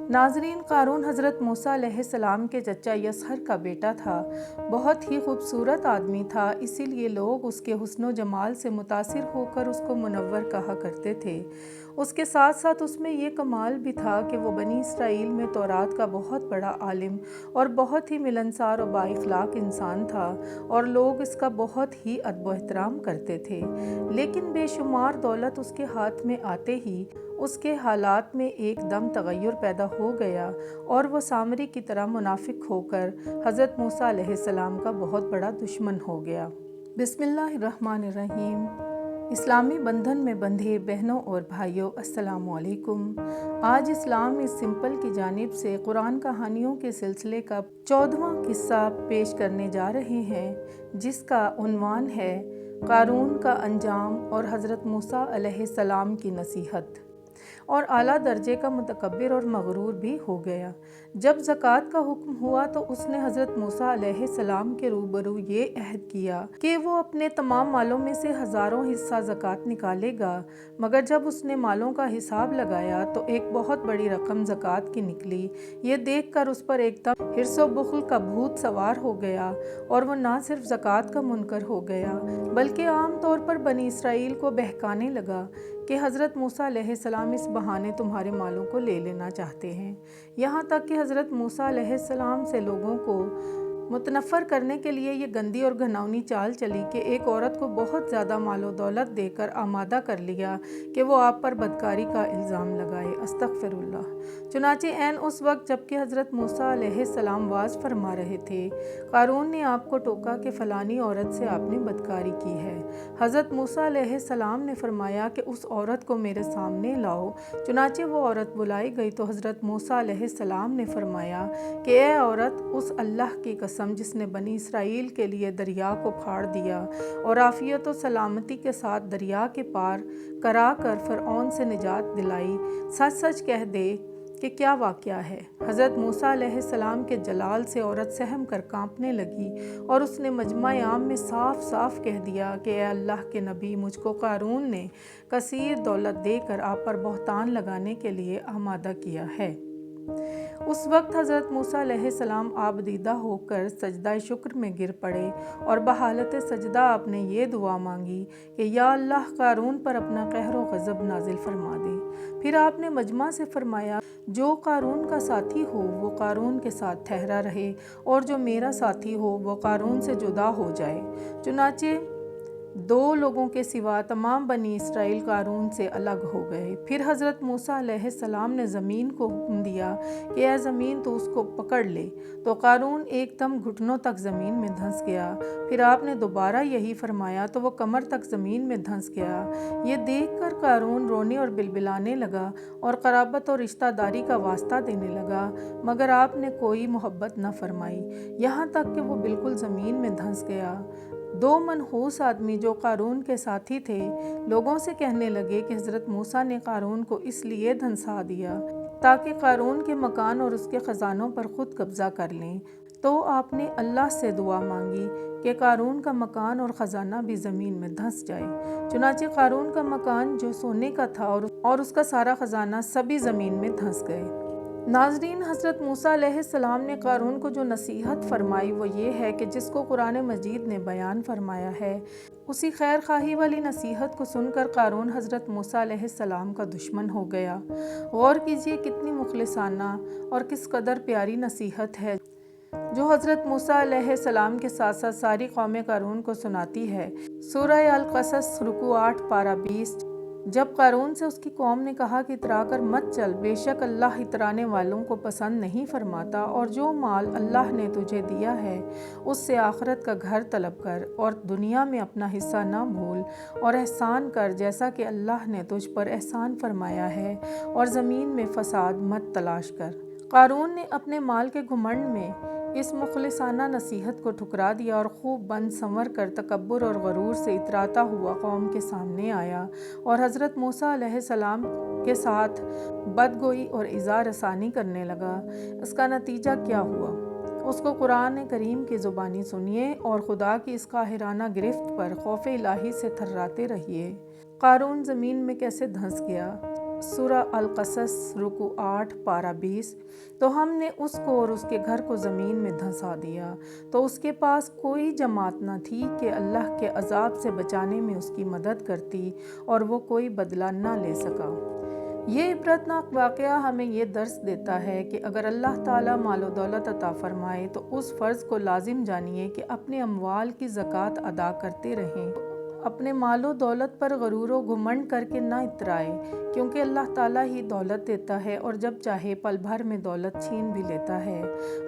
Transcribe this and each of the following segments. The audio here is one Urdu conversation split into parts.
ناظرین، قارون حضرت موسیٰ علیہ السلام کے چچا یسہر کا بیٹا تھا۔ بہت ہی خوبصورت آدمی تھا، اسی لیے لوگ اس کے حسن و جمال سے متاثر ہو کر اس کو منور کہا کرتے تھے۔ اس کے ساتھ ساتھ اس میں یہ کمال بھی تھا کہ وہ بنی اسرائیل میں تورات کا بہت بڑا عالم اور بہت ہی ملنسار و بااخلاق انسان تھا، اور لوگ اس کا بہت ہی ادب و احترام کرتے تھے۔ لیکن بے شمار دولت اس کے ہاتھ میں آتے ہی اس کے حالات میں ایک دم تغیر پیدا ہو گیا، اور وہ سامری کی طرح منافق ہو کر حضرت موسیٰ علیہ السلام کا بہت بڑا دشمن ہو گیا۔ بسم اللہ الرحمن الرحیم۔ اسلامی بندھن میں بندھے بہنوں اور بھائیوں، السلام علیکم۔ آج اسلام از سمپل کی جانب سے قرآن کہانیوں کے سلسلے کا 14واں قصہ پیش کرنے جا رہے ہیں، جس کا عنوان ہے قارون کا انجام اور حضرت موسیٰ علیہ السلام کی نصیحت۔ اور اعلیٰ درجے کا متکبر اور مغرور بھی ہو گیا۔ جب زکوٰۃ کا حکم ہوا تو اس نے حضرت موسیٰ علیہ السلام کے روبرو یہ عہد کیا کہ وہ اپنے تمام مالوں میں سے 1000 حصہ زکوٰۃ نکالے گا، مگر جب اس نے مالوں کا حساب لگایا تو ایک بہت بڑی رقم زکوٰۃ کی نکلی۔ یہ دیکھ کر اس پر ایک دم حرص و بخل کا بھوت سوار ہو گیا، اور وہ نہ صرف زکوٰۃ کا منکر ہو گیا بلکہ عام طور پر بنی اسرائیل کو بہکانے لگا کہ حضرت موسیٰ علیہ السلام اس بہانے تمہارے مالوں کو لے لینا چاہتے ہیں۔ یہاں تک کہ حضرت موسیٰ علیہ السلام سے لوگوں کو متنفر کرنے کے لیے یہ گندی اور گھناؤنی چال چلی کہ ایک عورت کو بہت زیادہ مال و دولت دے کر آمادہ کر لیا کہ وہ آپ پر بدکاری کا الزام لگائے۔ استغفر اللہ۔ چنانچہ عین اس وقت جب کہ حضرت موسیٰ علیہ السلام واز فرما رہے تھے، قارون نے آپ کو ٹوکا کہ فلانی عورت سے آپ نے بدکاری کی ہے۔ حضرت موسیٰ علیہ السلام نے فرمایا کہ اس عورت کو میرے سامنے لاؤ۔ چنانچہ وہ عورت بلائی گئی تو حضرت موسیٰ علیہ السلام نے فرمایا کہ اے عورت، اس اللہ کی قسم جس نے بنی اسرائیل کے لیے دریا کو پھاڑ دیا اور عافیت و سلامتی کے ساتھ دریا کے پار کرا کر فرعون سے نجات دلائی، سچ سچ کہہ دے کہ کیا واقعہ ہے۔ حضرت موسیٰ علیہ السلام کے جلال سے عورت سہم کر کانپنے لگی، اور اس نے مجمع عام میں صاف صاف کہہ دیا کہ اے اللہ کے نبی، مجھ کو قارون نے کثیر دولت دے کر آپ پر بہتان لگانے کے لیے آمادہ کیا ہے۔ اس وقت حضرت موسیٰ علیہ السلام آبدیدہ ہو کر سجدہ شکر میں گر پڑے، اور بحالت سجدہ آپ نے یہ دعا مانگی کہ یا اللہ، قارون پر اپنا قہر و غضب نازل فرما دے۔ پھر آپ نے مجمع سے فرمایا، جو قارون کا ساتھی ہو وہ قارون کے ساتھ ٹھہرا رہے، اور جو میرا ساتھی ہو وہ قارون سے جدا ہو جائے۔ چنانچہ 2 لوگوں کے سوا تمام بنی اسرائیل قارون سے الگ ہو گئے۔ پھر حضرت موسیٰ علیہ السلام نے زمین کو حکم دیا کہ اے زمین، تو اس کو پکڑ لے، تو قارون ایک دم گھٹنوں تک زمین میں دھنس گیا۔ پھر آپ نے دوبارہ یہی فرمایا تو وہ کمر تک زمین میں دھنس گیا۔ یہ دیکھ کر قارون رونے اور بلبلانے لگا اور قرابت اور رشتہ داری کا واسطہ دینے لگا، مگر آپ نے کوئی محبت نہ فرمائی، یہاں تک کہ وہ بالکل زمین میں دھنس گیا۔ 2 منحوس آدمی جو قارون کے ساتھی تھے لوگوں سے کہنے لگے کہ حضرت موسیٰ نے قارون کو اس لیے دھنسا دیا تاکہ قارون کے مکان اور اس کے خزانوں پر خود قبضہ کر لیں۔ تو آپ نے اللہ سے دعا مانگی کہ قارون کا مکان اور خزانہ بھی زمین میں دھنس جائے۔ چنانچہ قارون کا مکان جو سونے کا تھا اور اس کا سارا خزانہ سبھی زمین میں دھنس گئے۔ ناظرین، حضرت موسیٰ علیہ السلام نے قارون کو جو نصیحت فرمائی وہ یہ ہے کہ جس کو قرآن مجید نے بیان فرمایا ہے، اسی خیر خواہی والی نصیحت کو سن کر قارون حضرت موسیٰ علیہ السلام کا دشمن ہو گیا۔ غور کیجئے کتنی مخلصانہ اور کس قدر پیاری نصیحت ہے جو حضرت موسیٰ علیہ السلام کے ساتھ ساتھ ساری قوم قارون کو سناتی ہے۔ سورہ القصص رکوع 8 پارہ 20۔ جب قارون سے اس کی قوم نے کہا کہ اترا کر مت چل، بے شک اللہ اترانے والوں کو پسند نہیں فرماتا، اور جو مال اللہ نے تجھے دیا ہے اس سے آخرت کا گھر طلب کر، اور دنیا میں اپنا حصہ نہ بھول، اور احسان کر جیسا کہ اللہ نے تجھ پر احسان فرمایا ہے، اور زمین میں فساد مت تلاش کر۔ قارون نے اپنے مال کے گھمنڈ میں اس مخلصانہ نصیحت کو ٹھکرا دیا اور خوب بن سنور کر تکبر اور غرور سے اتراتا ہوا قوم کے سامنے آیا، اور حضرت موسیٰ علیہ السلام کے ساتھ بدگوئی اور ایذا رسانی کرنے لگا۔ اس کا نتیجہ کیا ہوا، اس کو قرآن کریم کی زبانی سنیے اور خدا کی اس قاہرانہ گرفت پر خوف الہی سے تھراتے رہیے۔ قارون زمین میں کیسے دھنس گیا۔ سورہ القصص رکوع 8 پارہ 20۔ تو ہم نے اس کو اور اس کے گھر کو زمین میں دھنسا دیا، تو اس کے پاس کوئی جماعت نہ تھی کہ اللہ کے عذاب سے بچانے میں اس کی مدد کرتی، اور وہ کوئی بدلہ نہ لے سکا۔ یہ عبرتناک واقعہ ہمیں یہ درس دیتا ہے کہ اگر اللہ تعالیٰ مال و دولت عطا فرمائے تو اس فرض کو لازم جانیے کہ اپنے اموال کی زکوٰۃ ادا کرتے رہیں۔ اپنے مال و دولت پر غرور و گھمنڈ کر کے نہ اترائے، کیونکہ اللہ تعالیٰ ہی دولت دیتا ہے اور جب چاہے پل بھر میں دولت چھین بھی لیتا ہے۔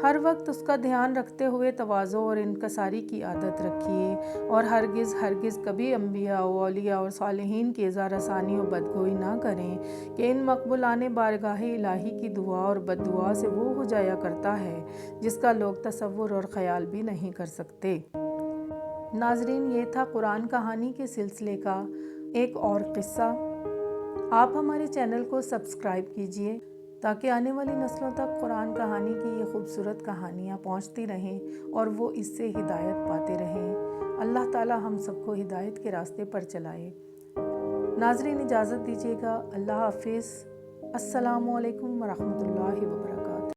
ہر وقت اس کا دھیان رکھتے ہوئے تواضع اور انکساری کی عادت رکھیے، اور ہرگز کبھی انبیاء و اولیاء اور صالحین کی اظہار ثانی و بدگوئی نہ کریں کہ ان مقبولان بارگاہ الہی کی دعا اور بد دعا سے وہ ہو جایا کرتا ہے جس کا لوگ تصور اور خیال بھی نہیں کر سکتے۔ ناظرین، یہ تھا قرآن کہانی کے سلسلے کا ایک اور قصہ۔ آپ ہمارے چینل کو سبسکرائب کیجئے تاکہ آنے والی نسلوں تک قرآن کہانی کی یہ خوبصورت کہانیاں پہنچتی رہیں اور وہ اس سے ہدایت پاتے رہیں۔ اللہ تعالی ہم سب کو ہدایت کے راستے پر چلائے۔ ناظرین، اجازت دیجیے گا۔ اللہ حافظ۔ السلام علیکم ورحمۃ اللہ وبرکاتہ۔